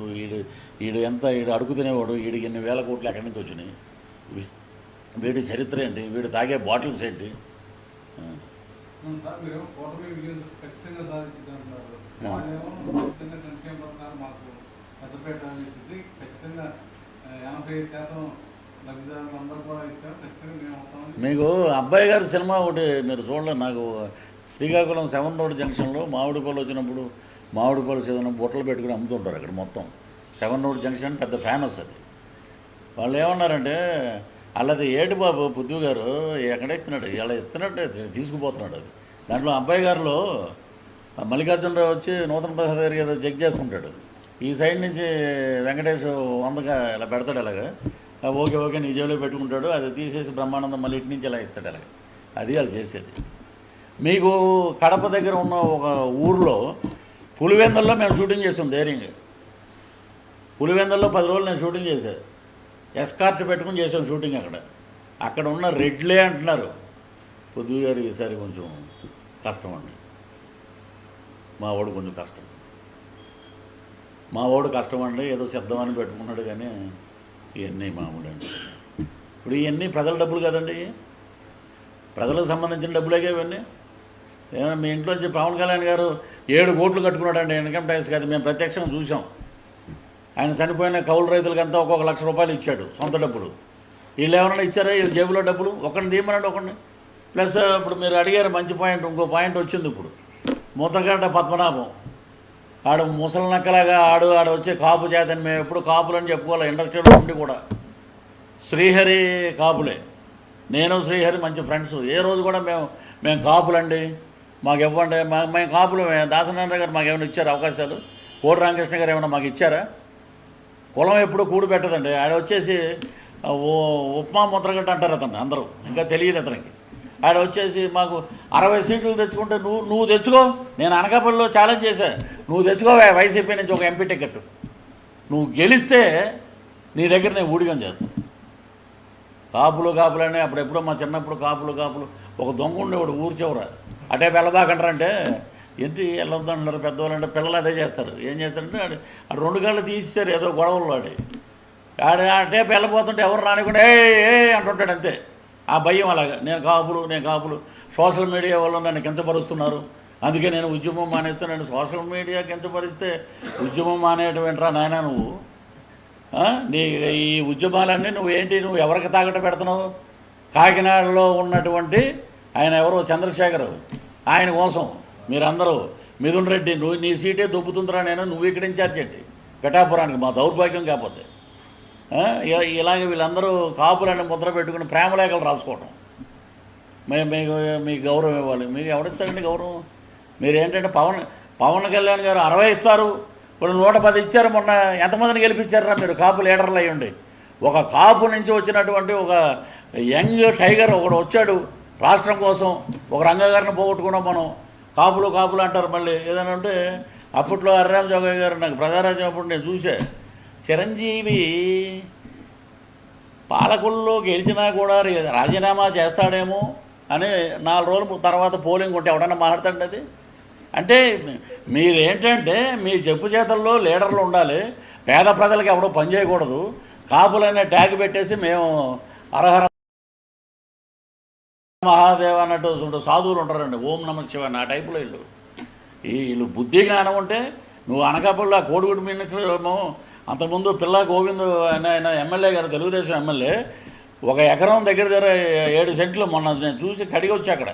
ఈడు అడుగు తినేవాడు, వీడికి ఎన్ని వేల కోట్లు ఎక్కడి నుంచి వచ్చినాయి, వీడి చరిత్ర ఏంటి, వీడు తాగే బాటిల్స్ ఏంటి. మీకు అబ్బాయి గారి సినిమా ఒకటి మీరు చూడలేదు. నాకు శ్రీకాకుళం 7 రోడ్ జంక్షన్లో మామిడిపళ్ళు వచ్చినప్పుడు మామిడిపళ్ళు సీజన్ బొట్టలు పెట్టుకుని అమ్ముతుంటారు అక్కడ. మొత్తం 7 రోడ్ జంక్షన్ పెద్ద ఫేమస్ అది. వాళ్ళు ఏమన్నారంటే అలాది ఏటి బాబు పృథ్వీ గారు ఎక్కడ ఇస్తున్నాడు, ఇలా ఇస్తున్నట్టే తీసుకుపోతున్నాడు. అది దాంట్లో అబ్బాయి గారిలో మల్లికార్జునరావు వచ్చి నూతన ప్రసాద్ గారికి ఏదో చెక్ చేస్తుంటాడు. ఈ సైడ్ నుంచి వెంకటేష్ 100గా ఇలా పెడతాడు. అలాగా ఓకే నీ జేబులో పెట్టుకుంటాడు. అది తీసేసి బ్రహ్మానందం మళ్ళీ ఇటు నుంచి ఇలా ఇస్తాడు. అలాగే అది వాళ్ళు చేసేది. మీకు కడప దగ్గర ఉన్న ఒక ఊరిలో పులివెందుల్లో మేము షూటింగ్ చేసాం ధైర్యంగా. పులివెందుల్లో 10 రోజులు నేను షూటింగ్ చేశాను. ఎస్కార్ట్ పెట్టుకుని చేసాం షూటింగ్. అక్కడ ఉన్న రెడ్లే అంటున్నారు పృథ్వీ గారు ఈసారి కొంచెం కష్టం అండి, మా వాడు కొంచెం కష్టం. మా వాడు కష్టమండి ఏదో సిద్ధమని పెట్టుకున్నాడు, కానీ ఇవన్నీ మామూలండి. ఇప్పుడు ఇవన్నీ ప్రజల డబ్బులు కదండి, ప్రజలకు సంబంధించిన డబ్బులేగా ఇవన్నీ. ఏమైనా మీ ఇంట్లోంచి పవన్ కళ్యాణ్ గారు 7 కోట్లు కట్టుకున్నాడండి ఇన్కమ్ ట్యాక్స్ కాదు, మేము ప్రత్యక్షంగా చూసాం. ఆయన చనిపోయిన కౌలు రైతులకంతా ఒక్కొక్క ₹1,00,000 ఇచ్చాడు సొంత డబ్బులు. వీళ్ళు ఏమైనా ఇచ్చారా? వీళ్ళు జేబులో డబ్బులు ఒకరిని తీయమనండి, ఒకరిని. ప్లస్ ఇప్పుడు మీరు అడిగారు మంచి పాయింట్, ఇంకో పాయింట్ వచ్చింది ఇప్పుడు. ముద్రగడ్డ పద్మనాభం ఆడు ముసలి నక్కలాగా ఆడు వచ్చే కాపు చేతని మేము ఎప్పుడు కాపులని చెప్పుకోవాలి ఇండస్ట్రీలో ఉండి కూడా. శ్రీహరి కాపులే, నేను శ్రీహరి మంచి ఫ్రెండ్స్. ఏ రోజు కూడా మేము కాపులండి మాకు ఇవ్వండి, మేము కాపులు. దాసనారాయణ గారు మాకు ఏమైనా ఇచ్చారు అవకాశాలు? కోడి రామకృష్ణ గారు ఏమైనా మాకు ఇచ్చారా? కులం ఎప్పుడు కూడు పెట్టదండి. ఆడ వచ్చేసి ఉప్మా ముద్రగడ్డ అంటారు అతను, అందరూ ఇంకా తెలియదు అతనికి. ఆడ వచ్చేసి మాకు 60 సీట్లు తెచ్చుకుంటే నువ్వు తెచ్చుకో, నేను అనకాపల్లిలో ఛాలెంజ్ చేశా, నువ్వు తెచ్చుకో వైసీపీ నుంచి ఒక ఎంపీ టికెట్, నువ్వు గెలిస్తే నీ దగ్గర నేను ఊడిగం చేస్తాను. కాపులు అని అప్పుడెప్పుడో మా చిన్నప్పుడు కాపులు ఒక దొంగ ఉండేవాడు ఊరు చివర, అటే వెళ్ళబాకంటారంటే ఏంటి వెళ్ళొద్దు అంటారు పెద్దవాళ్ళు. అంటే పిల్లలు అదే చేస్తారు. ఏం చేస్తారంటే ఆడు 2 గంటలు తీసేశారు ఏదో గొడవల్లో. అటే వెళ్ళబోతుంటే ఎవరు రానికుండా ఏ అంటుంటాడు అంతే. ఆ భయం అలాగా. నేను కాపులు సోషల్ మీడియా వల్ల నన్ను కించపరుస్తున్నారు, అందుకే నేను ఉద్యమం మానేస్తాను. సోషల్ మీడియా కించపరిస్తే ఉద్యమం మానేయటమేంట్రా నాయన నువ్వు? నీ ఈ ఉద్యమాలన్నీ నువ్వు ఎవరికి తాగట పెడుతున్నావు? కాకినాడలో ఉన్నటువంటి ఆయన ఎవరో చంద్రశేఖర్, ఆయన కోసం మీరందరూ మిథున్ రెడ్డి నీ సీటే దొబ్బుతుందిరా నేను, నువ్వు ఇక్కడ ఇన్ఛార్జ్ ఏంటి పిఠాపురానికి? మా దౌర్భాగ్యం కాకపోతే. ఇలాగే వీళ్ళందరూ కాపులని ముద్ర పెట్టుకుని ప్రేమలేఖలు రాసుకోవటం. మీకు గౌరవం ఇవ్వాలి. మీకు ఎవరిస్తారండి గౌరవం? మీరు ఏంటంటే పవన్ కళ్యాణ్ గారు 60 ఇస్తారు, ఇప్పుడు 110 ఇచ్చారు. మొన్న ఎంతమందిని గెలిపించారా మీరు కాపు లీడర్లు అయ్యండి? ఒక కాపు నుంచి వచ్చినటువంటి ఒక యంగ్ టైగర్ ఒకడు వచ్చాడు రాష్ట్రం కోసం. ఒక రంగగారిని పోగొట్టుకున్నాం మనం. కాపులు అంటారు మళ్ళీ ఏదైనా ఉంటే. అప్పట్లో హరిరామ జోగయ్య గారు నాకు ప్రజారాజ్యం అప్పుడు నేను చూసా, చిరంజీవి పాలకుల్లో గెలిచినా కూడా రాజీనామా చేస్తాడేమో అని 4 రోజుల తర్వాత పోలింగ్ ఉంటే ఎవడన్నా మాట్లాడతాండి అది. అంటే మీరేంటంటే మీ చెప్పు చేతల్లో లీడర్లు ఉండాలి, పేద ప్రజలకు ఎవడో పని చేయకూడదు. కాపులనే ట్యాగ్ పెట్టేసి మేము అర్హర మహాదేవ అన్నట్టు సాధువులు ఉంటారండి, ఓం నమ శివ ఆ టైపులో వీళ్ళు బుద్ధి జ్ఞానం ఉంటే. నువ్వు అనకాపల్లి ఆ కోడిగుడి మినిస్టర్ ఏమో అంతకుముందు పిల్లా గోవింద్ ఆయన ఎమ్మెల్యే గారు, తెలుగుదేశం ఎమ్మెల్యే, 1 ఎకరం దగ్గర 7 సెంట్లు మొన్న నేను చూసి కడిగి వచ్చి అక్కడ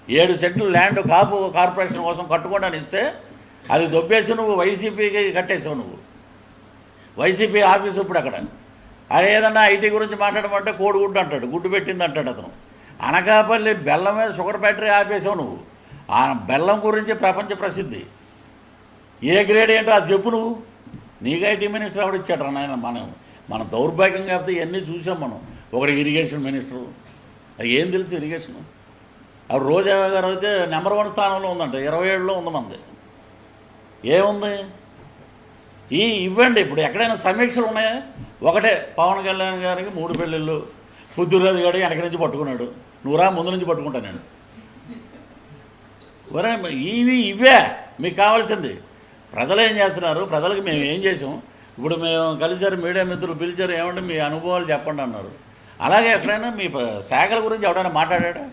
7 సెంట్లు ల్యాండ్ కాపు కార్పొరేషన్ కోసం కట్టుకోవడానికి ఇస్తే అది దొబ్బేసి నువ్వు వైసీపీకి కట్టేసావు. నువ్వు వైసీపీ ఆఫీసు ఇప్పుడు అక్కడ. అది ఏదన్నా ఐటీ గురించి మాట్లాడమంటే కోడిగుడ్డు అంటాడు, గుడ్డు పెట్టింది అంటాడు అతను. అనకాపల్లి బెల్లమే షుగర్ ఫ్యాక్టరీ ఆపేసావు నువ్వు. ఆ బెల్లం గురించి ప్రపంచ ప్రసిద్ధి. ఏ గ్రేడ్ ఏంటో అది చెప్పు నువ్వు. నీకు ఐటీ మినిస్టర్ ఆవిడ ఇచ్చాడు రా నాయన. మన దౌర్భాగ్యం కాకపోతే ఇవన్నీ చూసాం మనం. ఒకటి ఇరిగేషన్ మినిస్టరు, అది ఏం తెలుసు ఇరిగేషన్? ఆవిడ రోజా గారు అయితే నెంబర్ 1 స్థానంలో ఉందంట, 27లో ఉంది మంది. ఏముంది? ఇవ్వండి. ఇప్పుడు ఎక్కడైనా సమీక్షలు ఉన్నాయా? ఒకటే, పవన్ కళ్యాణ్ గారికి 3 పెళ్ళిళ్ళు, బుద్ధిరాజు గారు వెనక నుంచి పట్టుకున్నాడు, నువ్వురా ముందు నుంచి పట్టుకుంటాను నేను. ఇవే మీకు కావాల్సింది. ప్రజలు ఏం చేస్తున్నారు? ప్రజలకు మేము ఏం చేసాం? ఇప్పుడు మేము కలిసారు, మీడియా మిత్రులు పిలిచారు, ఏమంటే మీ అనుభవాలు చెప్పండి అన్నారు. అలాగే ఎక్కడైనా మీ శాఖల గురించి ఎవడైనా మాట్లాడా?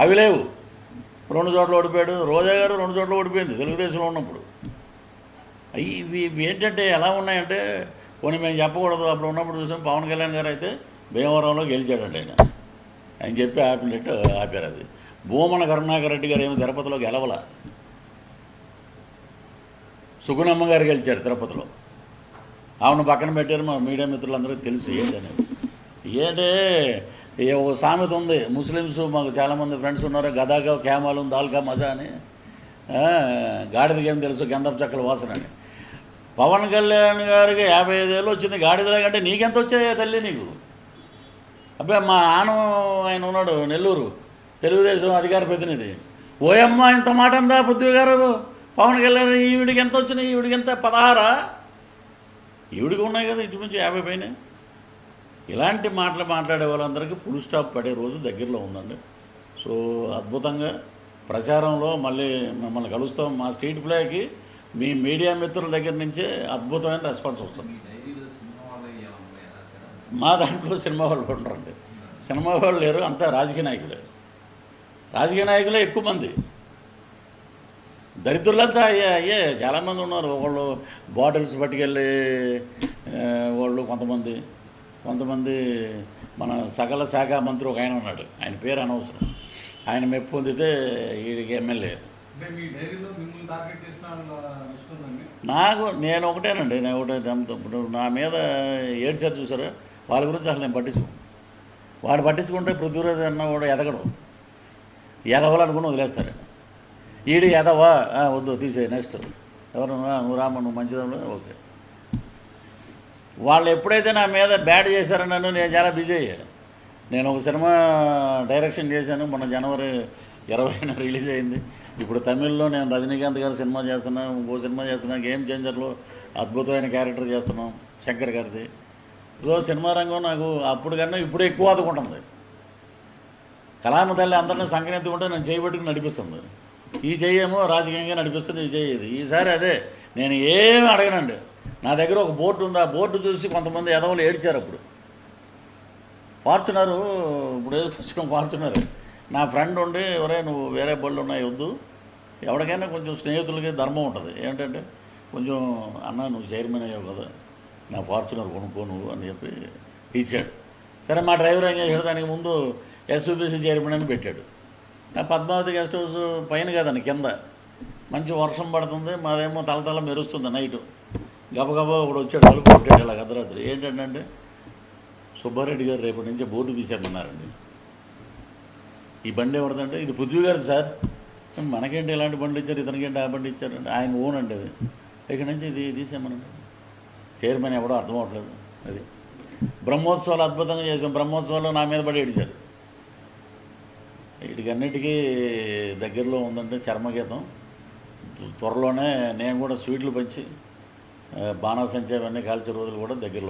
అవి లేవు. 2 చోట్ల ఓడిపోయాడు. రోజా గారు 2 చోట్ల ఓడిపోయింది తెలుగుదేశంలో ఉన్నప్పుడు. ఇవి ఏంటంటే ఎలా ఉన్నాయంటే కొన్ని మేము చెప్పకూడదు. అప్పుడు ఉన్నప్పుడు చూసాం, పవన్ కళ్యాణ్ గారు అయితే భీమవరంలో గెలిచాడండి ఆయన చెప్పి ఆపారు. అది భూమన కరుణాకర్ రెడ్డి గారు ఏమో తిరుపతిలో గెలవల, సుగుణమ్మ గారు గెలిచారు తిరుపతిలో. ఆమెను పక్కన పెట్టారు. మా మీడియా మిత్రులందరికీ తెలుసు ఏంటంటే ఒక సామెత ఉంది. ముస్లిమ్స్ మాకు చాలామంది ఫ్రెండ్స్ ఉన్నారు, గదాగా క్యామాలు దాల్కా మజా అని. గాడిదకేం తెలుసు గంధపు చెక్కల వాసన అని. పవన్ కళ్యాణ్ గారికి 55 ఏళ్ళు వచ్చింది గాడిదలా కంటే నీకెంత వచ్చాయో తల్లి నీకు? అబ్బాయి మా ఆయన ఉన్నాడు నెల్లూరు, తెలుగుదేశం అధికార ప్రతినిధి. ఓయమ్మ ఇంత మాట అందా పృథ్వీ గారు? పవన్ కళ్యాణ్ ఈవిడికి ఎంత వచ్చినాయి? ఈవిడికి ఎంత 16? ఈవిడికి ఉన్నాయి కదా ఇంచుమించు 50 పైన. ఇలాంటి మాటలు మాట్లాడే వాళ్ళందరికీ ఫుల్ స్టాప్ పడే రోజు దగ్గరలో ఉందండి. సో అద్భుతంగా ప్రచారంలో మళ్ళీ మిమ్మల్ని కలుస్తాం. మా స్ట్రీట్ ప్లేకి మీ మీడియా మిత్రుల దగ్గర నుంచే అద్భుతమైన రెస్పాన్స్ వస్తుంది. మీ డైరీలో సినిమా వాళ్ళు ఏమన్నా రాశారా? మా దాంట్లో సినిమా వాళ్ళు ఉండరండి. సినిమా వాళ్ళు లేరు, అంతా రాజకీయ నాయకులే. రాజకీయ నాయకులే ఎక్కువ మంది. దరిద్రులంతా అయ్యే చాలామంది ఉన్నారు. ఒకళ్ళు బాటిల్స్ పట్టుకెళ్ళి వాళ్ళు కొంతమంది మన సకల శాఖ మంత్రి ఒక ఆయన ఉన్నాడు, ఆయన పేరు అనవసరం. ఆయన మెప్పు పొందితే వీడికి ఎమ్మెల్యే. అంటే మీ డైరీలో మిమ్మల్ని టార్గెట్ చేసిన లిస్ట్ ఉందండి? నేను ఒకటేనండి, నేను ఒకటే ఇప్పుడు నా మీద ఏడ్చారు చూసారా, వాళ్ళ గురించి అసలు నేను వాడు పట్టించుకుంటే పృథ్వీరాజ్ అన్న వాడు ఎదగడు, ఎదవాలనుకుని వదిలేస్తారు. ఈడు ఎదవా వద్దు తీసే నెక్స్ట్ ఎవరు నువ్వు రామ నువ్వు మంచిదా ఓకే. వాళ్ళు ఎప్పుడైతే నా మీద బ్యాడ్ చేశారో నన్ను నేను చాలా బిజీ అయ్యా. నేను ఒక సినిమా డైరెక్షన్ చేశాను, మొన్న జనవరి 20న రిలీజ్ అయింది. ఇప్పుడు తమిళ్లో నేను రజనీకాంత్ గారి సినిమా చేస్తున్నాను, ఇంకో సినిమా చేస్తున్నాను, గేమ్ చేంజర్లో అద్భుతమైన క్యారెక్టర్ చేస్తున్నాం శంకర్ గారిది. ఇదో సినిమా రంగం నాకు అప్పుడు కన్నా ఇప్పుడు ఎక్కువ ఆదుకుంటుంది. కళామ తల్లి అందరినీ సంకనెత్తుకుంటే నేను చేయబట్టుకుని నడిపిస్తుంది. ఈ చెయ్యేమో రాజకీయంగా నడిపిస్తుంది, ఈ చెయ్యేది. ఈసారి అదే నేను ఏమి అడగనండి. నా దగ్గర ఒక బోర్డు ఉంది, ఆ బోర్డు చూసి కొంతమంది ఎదవలు ఏడ్చారు. అప్పుడు ఫార్చునరు, ఇప్పుడు వచ్చిన ఫార్చునర్ నా ఫ్రెండ్ ఉండి ఎవరే నువ్వు వేరే బళ్ళు ఉన్నాయి వద్దు, ఎవరికైనా కొంచెం స్నేహితులకి ధర్మం ఉంటుంది ఏంటంటే కొంచెం అన్న నువ్వు చైర్మన్ అయ్యావు కదా నా ఫార్చునర్ కొనుక్కో నువ్వు అని చెప్పి ఇచ్చాడు. సరే మా డ్రైవర్ ఏం చేశాడు, దానికి ముందు ఎస్యూబీసీ చైర్మన్ అని పెట్టాడు. పద్మావతి గెస్ట్ హౌస్ పైన కదండి, కింద మంచి వర్షం పడుతుంది, మాదేమో తలతల మెరుస్తుంది నైటు. గబగబా ఒకడు వచ్చాడు, తలుపు కొట్టాడు ఇలా అర్ధరాత్రి. ఏంటంటే సుబ్బారెడ్డి గారు రేపటి నుంచి బోర్డు తీసేమన్నారండి. ఈ బండి ఎవరిదంటే ఇది పృథ్వీ గారు సార్. మనకేంటి ఇలాంటి బండ్లు ఇచ్చారు, ఇతనికేంటి ఆ బండి ఇచ్చారంటే ఆయన ఓన్ అండి అది. ఇక్కడి నుంచి ఇది తీసేమనండి. చైర్మన్ ఎవడో అర్థం అవ్వట్లేదు. అది బ్రహ్మోత్సవాలు అద్భుతంగా చేసాం. బ్రహ్మోత్సవాల్లో నా మీద పడి ఏడిచారు. వీటికన్నిటికీ దగ్గరలో ఉందంటే చర్మగీతం. త్వరలోనే నేను కూడా స్వీట్లు పంచి బాణాసంచా అవన్నీ కాల్చే రోజులు కూడా దగ్గరలో